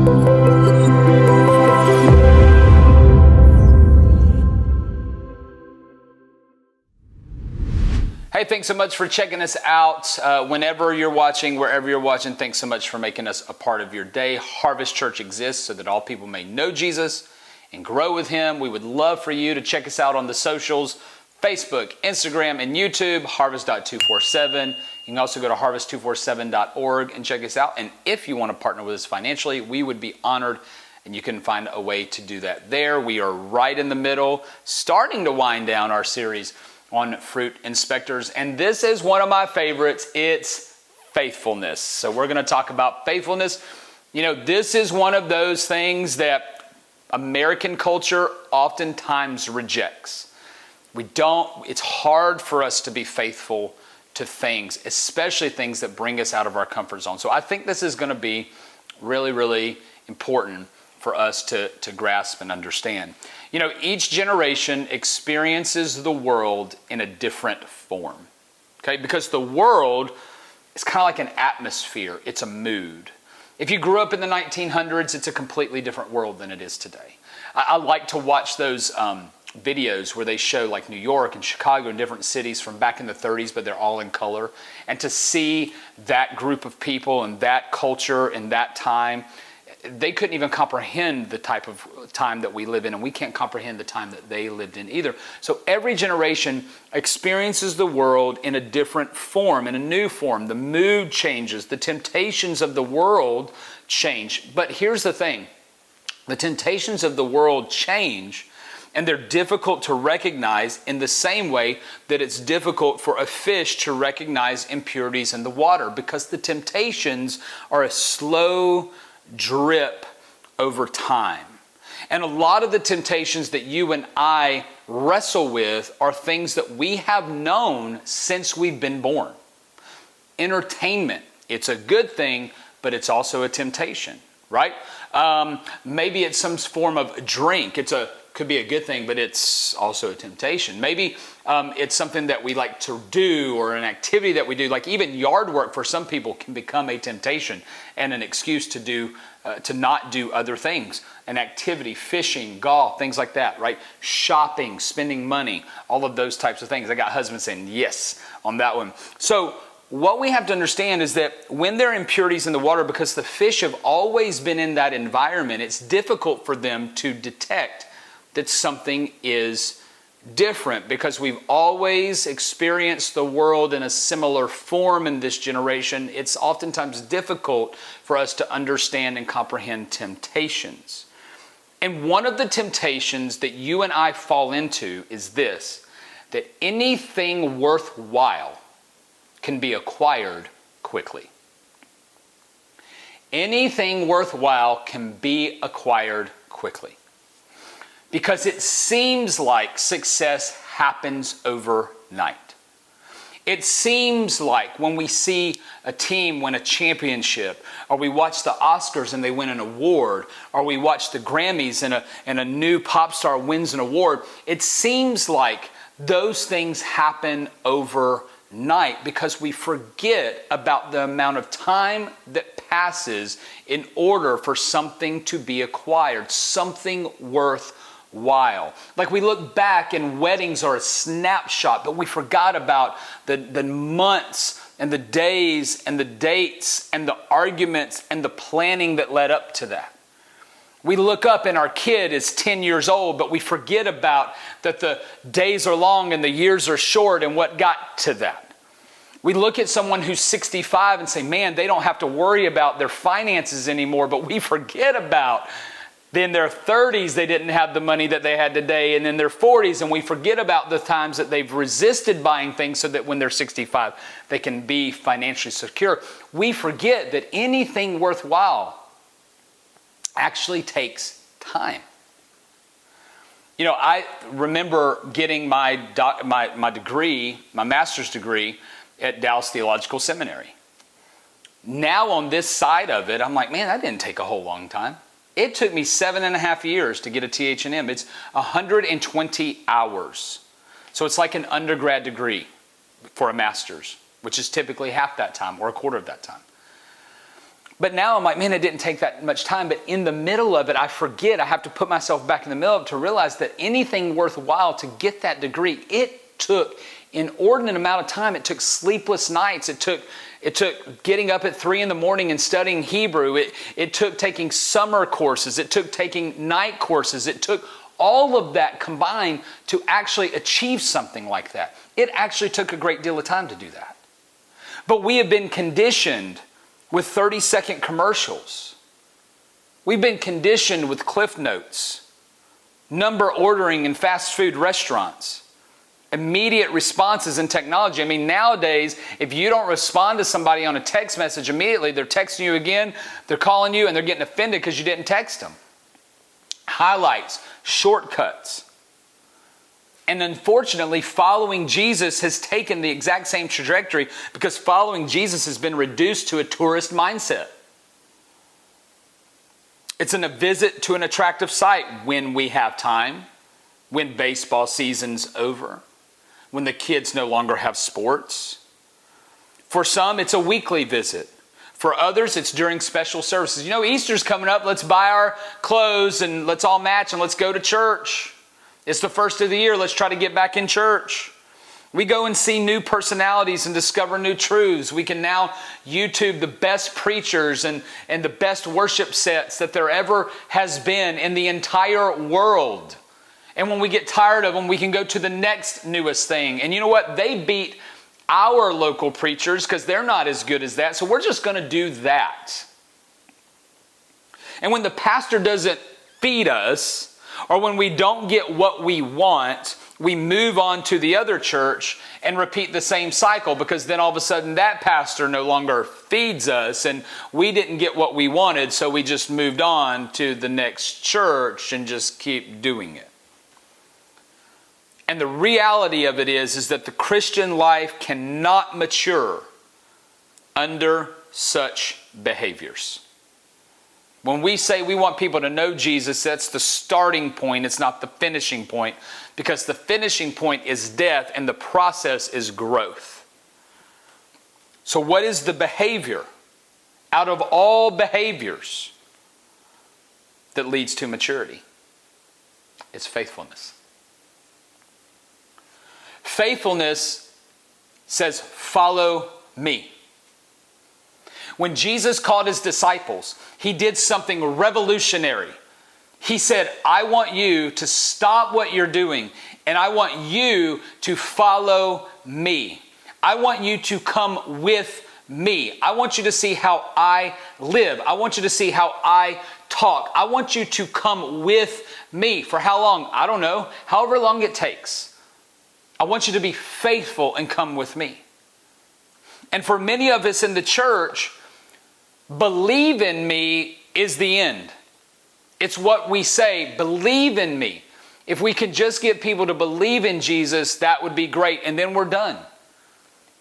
Hey, thanks so much for checking us out. Whenever you're watching, wherever you're watching, thanks so much for making us a part of your day. Harvest Church exists so that all people may know Jesus and grow with Him. We would love for you to check us out on the socials, Facebook, Instagram, and YouTube, harvest.247. You can also go to harvest247.org and check us out. And if you want to partner with us financially, we would be honored, and you can find a way to do that there. We are right in the middle, starting to wind down our series on fruit inspectors. And this is one of my favorites. It's faithfulness. So we're going to talk about faithfulness. You know, this is one of those things that American culture oftentimes rejects. It's hard for us to be faithful to things, especially things that bring us out of our comfort zone. So I think this is going to be really, really important for us to grasp and understand. You know, each generation experiences the world in a different form, okay? Because the world is kind of like an atmosphere. It's a mood. If you grew up in the 1900s, it's a completely different world than it is today. I like to watch those videos where they show like New York and Chicago and different cities from back in the 30s, but they're all in color. And to see that group of people and that culture in that time, they couldn't even comprehend the type of time that we live in, and we can't comprehend the time that they lived in either. So every generation experiences the world in a different form, in a new form. The mood changes, the temptations of the world change. But here's the thing, the temptations of the world change, and they're difficult to recognize in the same way that it's difficult for a fish to recognize impurities in the water, because the temptations are a slow drip over time. And a lot of the temptations that you and I wrestle with are things that we have known since we've been born. Entertainment, it's a good thing, but it's also a temptation, right? Maybe it's some form of drink. Could be a good thing, but it's also a temptation. Maybe it's something that we like to do, or an activity that we do. Like even yard work for some people can become a temptation and an excuse to not do other things. An activity, fishing, golf, things like that, right? Shopping, spending money, all of those types of things. I got husbands saying yes on that one. So what we have to understand is that when there are impurities in the water, because the fish have always been in that environment, it's difficult for them to detect that something is different, because we've always experienced the world in a similar form in this generation. It's oftentimes difficult for us to understand and comprehend temptations. And one of the temptations that you and I fall into is this, that anything worthwhile can be acquired quickly. Anything worthwhile can be acquired quickly. Because it seems like success happens overnight. It seems like when we see a team win a championship, or we watch the Oscars and they win an award, or we watch the Grammys and a new pop star wins an award, it seems like those things happen overnight, because we forget about the amount of time that passes in order for something to be acquired, something worthwhile. Like we look back and weddings are a snapshot, but we forgot about the months and the days and the dates and the arguments and the planning that led up to that. We look up and our kid is 10 years old, but we forget about that the days are long and the years are short and what got to that. We look at someone who's 65 and say, man, they don't have to worry about their finances anymore, but we forget about in their 30s, they didn't have the money that they had today, and in their 40s, and we forget about the times that they've resisted buying things so that when they're 65, they can be financially secure. We forget that anything worthwhile actually takes time. You know, I remember getting my degree, my master's degree at Dallas Theological Seminary. Now on this side of it, I'm like, man, that didn't take a whole long time. It took me 7.5 years to get a TH&M. It's 120 hours. So it's like an undergrad degree for a master's, which is typically half that time or a quarter of that time. But now I'm like, man, it didn't take that much time. But in the middle of it, I forget. I have to put myself back in the middle of it to realize that anything worthwhile to get that degree, it took inordinate amount of time. It took sleepless nights. It took getting up at 3 a.m. and studying Hebrew. It took taking summer courses. It took taking night courses. It took all of that combined to actually achieve something like that. It actually took a great deal of time to do that. But we have been conditioned with 30-second commercials. We've been conditioned with Cliff Notes, number ordering in fast food restaurants, immediate responses in technology. I mean, nowadays, if you don't respond to somebody on a text message immediately, they're texting you again, they're calling you, and they're getting offended because you didn't text them. Highlights, shortcuts. And unfortunately, following Jesus has taken the exact same trajectory because following Jesus has been reduced to a tourist mindset. It's a visit to an attractive site when we have time, when baseball season's over, when the kids no longer have sports. For some, it's a weekly visit. For others, it's during special services. You know, Easter's coming up. Let's buy our clothes and let's all match and let's go to church. It's the first of the year. Let's try to get back in church. We go and see new personalities and discover new truths. We can now YouTube the best preachers and the best worship sets that there ever has been in the entire world. And when we get tired of them, we can go to the next newest thing. And you know what? They beat our local preachers because they're not as good as that. So we're just going to do that. And when the pastor doesn't feed us, or when we don't get what we want, we move on to the other church and repeat the same cycle because then all of a sudden that pastor no longer feeds us and we didn't get what we wanted, so we just moved on to the next church and just keep doing it. And the reality of it is that the Christian life cannot mature under such behaviors. When we say we want people to know Jesus, that's the starting point. It's not the finishing point, because the finishing point is death and the process is growth. So what is the behavior out of all behaviors that leads to maturity? It's faithfulness. Faithfulness says, follow me. When Jesus called his disciples, he did something revolutionary. He said, I want you to stop what you're doing, and I want you to follow me. I want you to come with me. I want you to see how I live. I want you to see how I talk. I want you to come with me. For how long? I don't know. However long it takes. I want you to be faithful and come with me. And for many of us in the church, believe in me is the end. It's what we say, believe in me. If we could just get people to believe in Jesus, that would be great, and then we're done.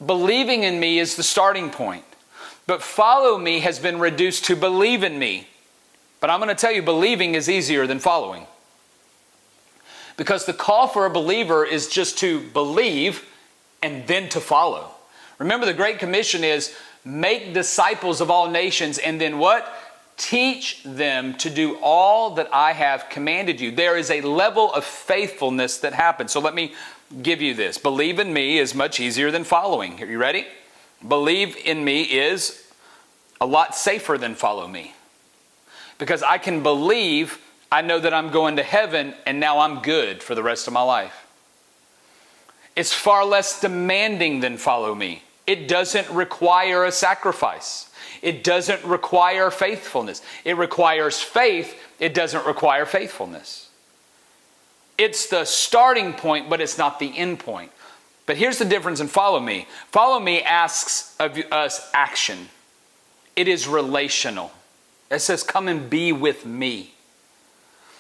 Believing in me is the starting point. But follow me has been reduced to believe in me. But I'm going to tell you, believing is easier than following. Because the call for a believer is just to believe and then to follow. Remember, the Great Commission is make disciples of all nations, and then what? Teach them to do all that I have commanded you. There is a level of faithfulness that happens. So let me give you this. Believe in me is much easier than following. Are you ready? Believe in me is a lot safer than follow me. Because I can believe, I know that I'm going to heaven, and now I'm good for the rest of my life. It's far less demanding than follow me. It doesn't require a sacrifice. It doesn't require faithfulness. It requires faith. It doesn't require faithfulness. It's the starting point, but it's not the end point. But here's the difference in follow me. Follow me asks of us action. It is relational. It says, come and be with me.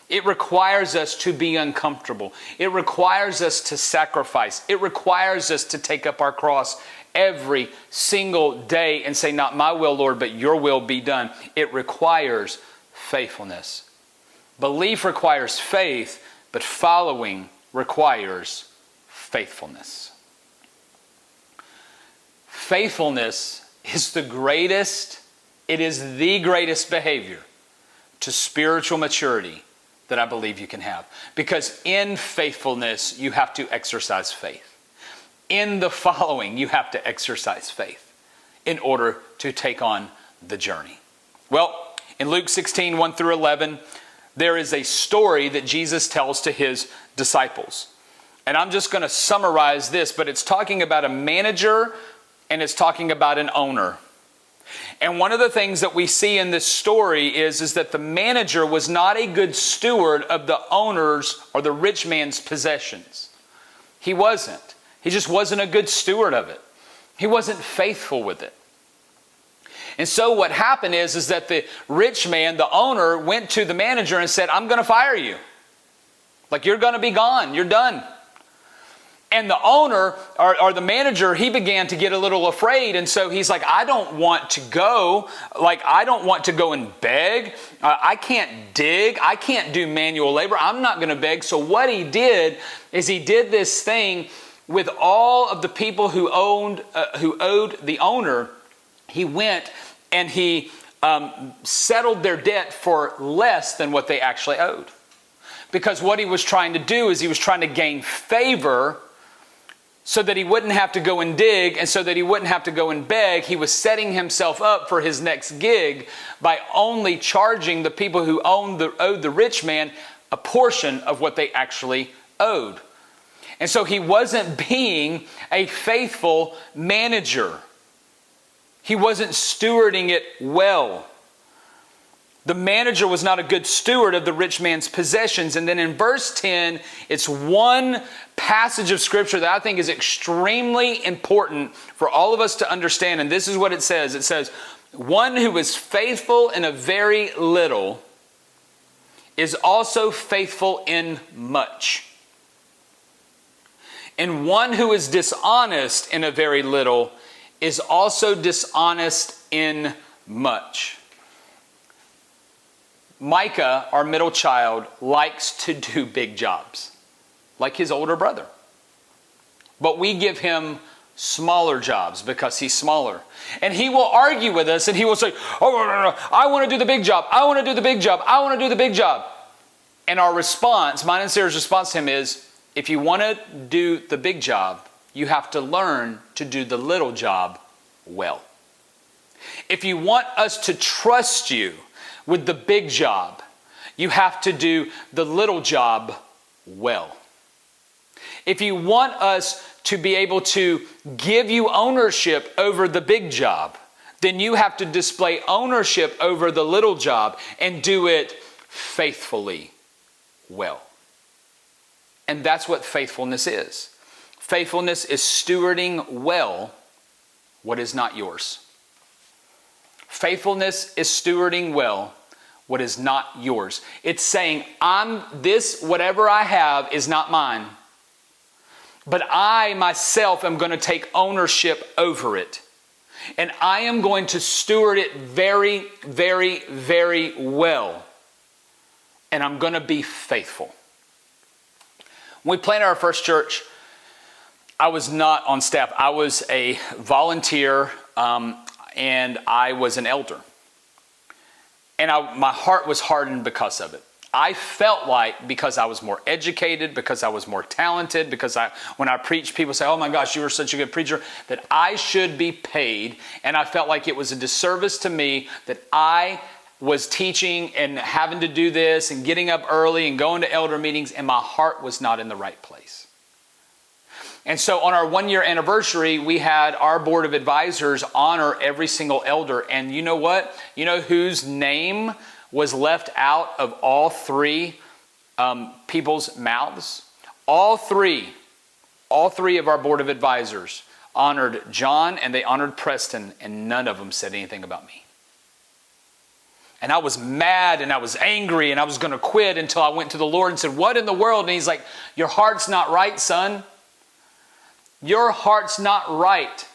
It requires us to be uncomfortable. It requires us to sacrifice. It requires us to take up our cross every single day and say, not my will, Lord, but your will be done. It requires faithfulness. Belief requires faith, but following requires faithfulness. Faithfulness is the greatest It is the greatest behavior to spiritual maturity that I believe you can have. Because in faithfulness, you have to exercise faith. In the following, you have to exercise faith in order to take on the journey. Well, in Luke 16, 1 through 11, there is a story that Jesus tells to his disciples. And I'm just going to summarize this, but it's talking about a manager and it's talking about an owner. And one of the things that we see in this story is that the manager was not a good steward of the owner's or the rich man's possessions. He wasn't. He just wasn't a good steward of it. He wasn't faithful with it. And so what happened is that the rich man, the owner, went to the manager and said, I'm going to fire you. Like, you're going to be gone. You're done. And the owner, or the manager, he began to get a little afraid. And so he's like, I don't want to go. Like, I don't want to go and beg. I can't dig. I can't do manual labor. I'm not going to beg. So what he did is he did this thing with all of the people who owed the owner. He went and he settled their debt for less than what they actually owed. Because what he was trying to do is he was trying to gain favor so that he wouldn't have to go and dig, and so that he wouldn't have to go and beg. He was setting himself up for his next gig by only charging the people who owed the rich man a portion of what they actually owed. And so he wasn't being a faithful manager. He wasn't stewarding it well. The manager was not a good steward of the rich man's possessions. And then in verse 10, it's one passage of scripture that I think is extremely important for all of us to understand. And this is what it says. It says, one who is faithful in a very little is also faithful in much. And one who is dishonest in a very little is also dishonest in much. Micah, our middle child, likes to do big jobs, like his older brother. But we give him smaller jobs because he's smaller. And he will argue with us and he will say, oh, no, I want to do the big job. I want to do the big job. I want to do the big job. And our response, mine and Sarah's response to him is, if you want to do the big job, you have to learn to do the little job well. If you want us to trust you with the big job, you have to do the little job well. If you want us to be able to give you ownership over the big job, then you have to display ownership over the little job and do it faithfully well. And that's what faithfulness is. Faithfulness is stewarding well what is not yours. Faithfulness is stewarding well what is not yours. It's saying, whatever I have is not mine. But I myself am going to take ownership over it. And I am going to steward it very, very, very well. And I'm going to be faithful. When we planted our first church, I was not on staff. I was a volunteer, and I was an elder. And my heart was hardened because of it. I felt like because I was more educated, because I was more talented, because when I preach, people say, oh my gosh, you were such a good preacher, that I should be paid. And I felt like it was a disservice to me that I was teaching and having to do this and getting up early and going to elder meetings, and my heart was not in the right place. And so on our 1-year anniversary, we had our board of advisors honor every single elder. And you know what? You know whose name was left out of all three people's mouths? All three of our board of advisors honored John and they honored Preston, and none of them said anything about me. And I was mad and I was angry and I was going to quit until I went to the Lord and said, what in the world? And he's like, your heart's not right, son. Your heart's not right.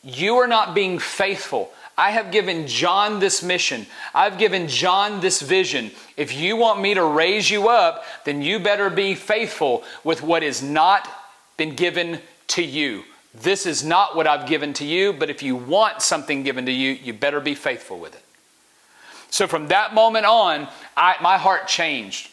You are not being faithful. I have given John this mission. I've given John this vision. If you want me to raise you up, then you better be faithful with what has not been given to you. This is not what I've given to you, but if you want something given to you, you better be faithful with it. So from that moment on, my heart changed.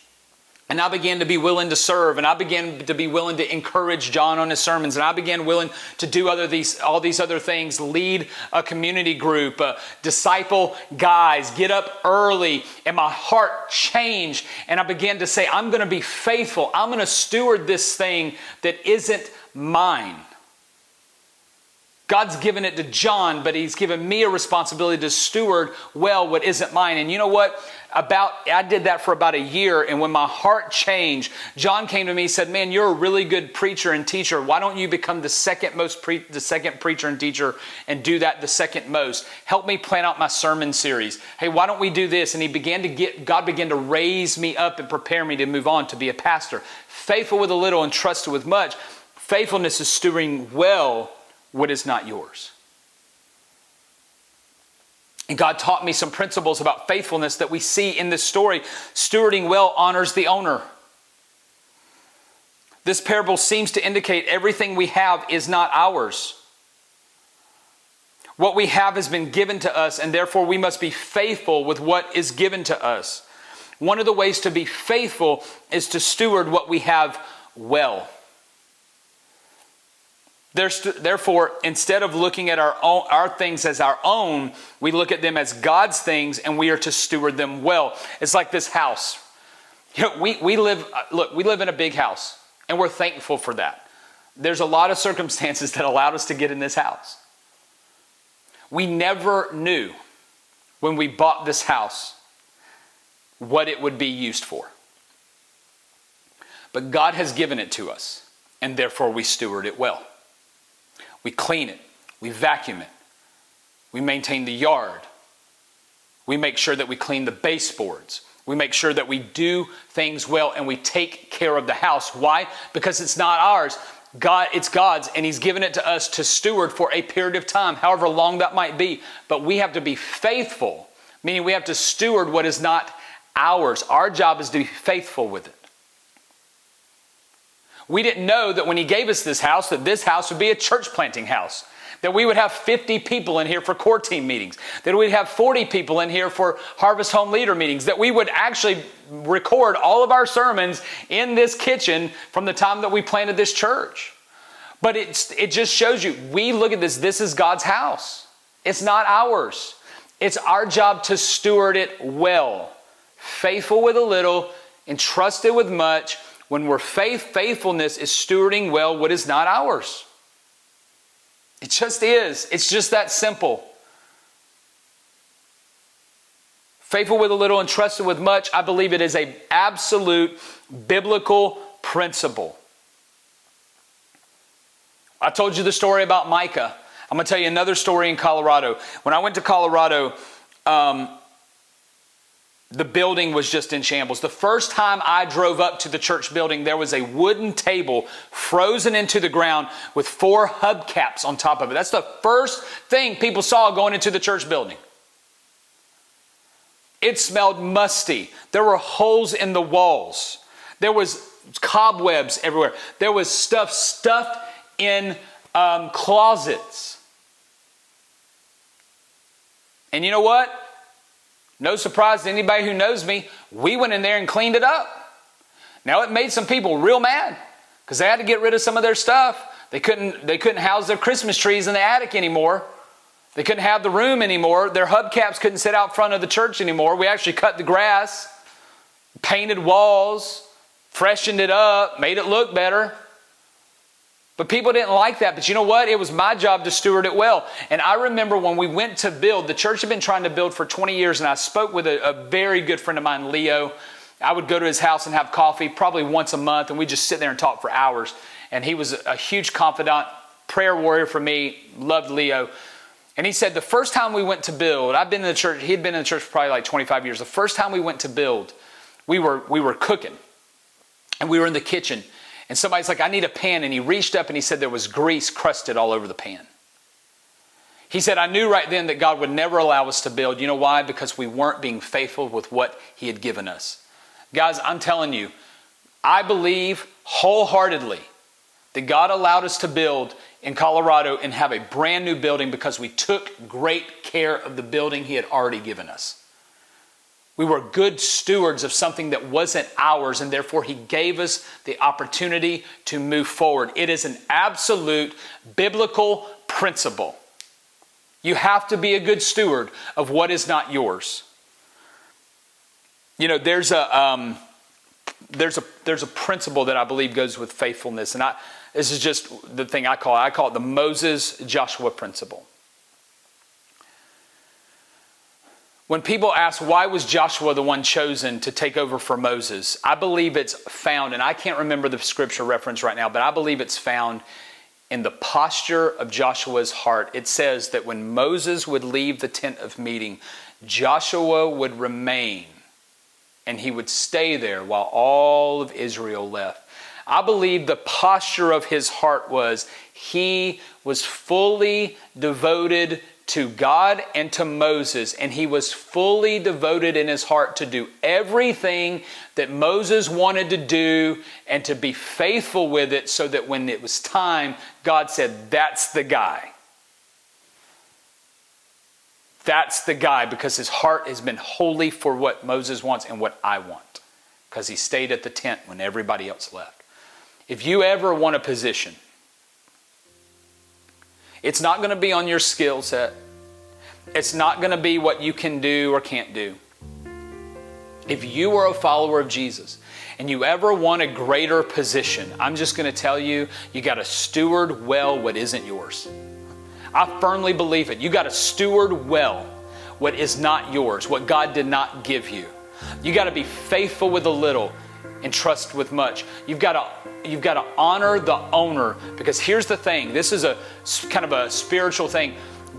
And I began to be willing to serve, and I began to be willing to encourage John on his sermons, and I began willing to do all these other things, lead a community group, disciple guys, get up early, and my heart changed, and I began to say, I'm going to be faithful. I'm going to steward this thing that isn't mine. God's given it to John, but he's given me a responsibility to steward well what isn't mine. And you know what? I did that for about a year, and when my heart changed, John came to me and said, man, you're a really good preacher and teacher. Why don't you become the second preacher and teacher and do that the second most? Help me plan out my sermon series. Hey, why don't we do this? And God began to raise me up and prepare me to move on to be a pastor. Faithful with a little and trusted with much. Faithfulness is stewarding well what is not yours. And God taught me some principles about faithfulness that we see in this story. Stewarding well honors the owner. This parable seems to indicate everything we have is not ours. What we have has been given to us, and therefore we must be faithful with what is given to us. One of the ways to be faithful is to steward what we have well. Therefore, instead of looking at our things as our own, we look at them as God's things, and we are to steward them well. It's like this house. You know, we live in a big house, and we're thankful for that. There's a lot of circumstances that allowed us to get in this house. We never knew when we bought this house what it would be used for. But God has given it to us, and therefore we steward it well. We clean it. We vacuum it. We maintain the yard. We make sure that we clean the baseboards. We make sure that we do things well, and we take care of the house. Why? Because it's not ours. It's God's, and He's given it to us to steward for a period of time, however long that might be. But we have to be faithful, meaning we have to steward what is not ours. Our job is to be faithful with it. We didn't know that when He gave us this house, that this house would be a church planting house. That we would have 50 people in here for core team meetings. That we'd have 40 people in here for Harvest Home Leader meetings. That we would actually record all of our sermons in this kitchen from the time that we planted this church. But it just shows you, we look at this is God's house. It's not ours. It's our job to steward it well. Faithful with a little, entrusted with much. When we're faithfulness is stewarding well what is not ours. It just is. It's just that simple. Faithful with a little and trusted with much, I believe it is an absolute biblical principle. I told you the story about Micah. I'm going to tell you another story in Colorado. When I went to Colorado, the building was just in shambles. The first time I drove up to the church building, there was a wooden table frozen into the ground with 4 hubcaps on top of it. That's the first thing people saw going into the church building. It smelled musty. There were holes in the walls. There was cobwebs everywhere. There was stuff stuffed in closets. And you know what? No surprise to anybody who knows me, we went in there and cleaned it up. Now it made some people real mad because they had to get rid of some of their stuff. They couldn't house their Christmas trees in the attic anymore. They couldn't have the room anymore. Their hubcaps couldn't sit out front of the church anymore. We actually cut the grass, painted walls, freshened it up, made it look better. But people didn't like that. But you know what? It was my job to steward it well. And I remember when we went to build, the church had been trying to build for 20 years, and I spoke with a very good friend of mine, Leo. I would go to his house and have coffee probably once a month, and we'd just sit there and talk for hours. And he was a huge confidant, prayer warrior for me, loved Leo. And he said the first time we went to build, I'd been in the church, he'd been in the church for probably like 25 years. The first time we went to build, we were cooking, and we were in the kitchen. And somebody's like, I need a pan. And he reached up and he said there was grease crusted all over the pan. He said, I knew right then that God would never allow us to build. You know why? Because we weren't being faithful with what He had given us. Guys, I'm telling you, I believe wholeheartedly that God allowed us to build in Colorado and have a brand new building because we took great care of the building He had already given us. We were good stewards of something that wasn't ours, and therefore he gave us the opportunity to move forward. It is an absolute biblical principle. You have to be a good steward of what is not yours. You know, there's a principle that I believe goes with faithfulness, and this is just the thing I call it the Moses-Joshua principle. When people ask, why was Joshua the one chosen to take over for Moses? I believe it's found, and I can't remember the scripture reference right now, but I believe it's found in the posture of Joshua's heart. It says that when Moses would leave the tent of meeting, Joshua would remain, and he would stay there while all of Israel left. I believe the posture of his heart was he was fully devoted to God and to Moses, and he was fully devoted in his heart to do everything that Moses wanted to do and to be faithful with it, so that when it was time, God said, that's the guy. That's the guy, because his heart has been wholly for what Moses wants and what I want, because he stayed at the tent when everybody else left. If you ever want a position, it's not going to be on your skill set. It's not going to be what you can do or can't do. If you are a follower of Jesus and you ever want a greater position, I'm just going to tell you, you got to steward well what isn't yours. I firmly believe it. You got to steward well what is not yours, what God did not give you. You got to be faithful with a little and trust with much. You've got to honor the owner, because here's the thing. This is a kind of a spiritual thing.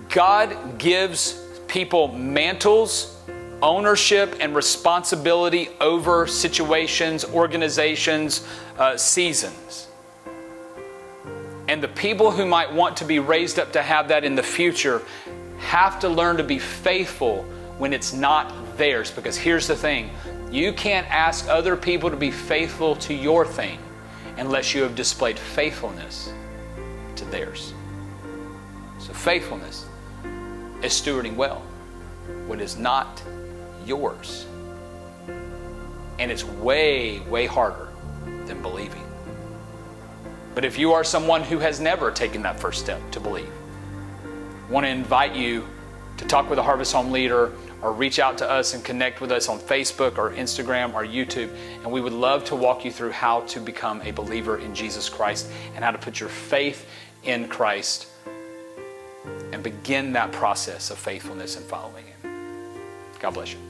God gives people mantles, ownership, and responsibility over situations, organizations, seasons. And the people who might want to be raised up to have that in the future have to learn to be faithful when it's not theirs. Because here's the thing. You can't ask other people to be faithful to your thing unless you have displayed faithfulness to theirs. So faithfulness is stewarding well what is not yours. And it's way, way harder than believing. But if you are someone who has never taken that first step to believe, I want to invite you to talk with a Harvest Home leader, or reach out to us and connect with us on Facebook or Instagram or YouTube. And we would love to walk you through how to become a believer in Jesus Christ and how to put your faith in Christ and begin that process of faithfulness and following Him. God bless you.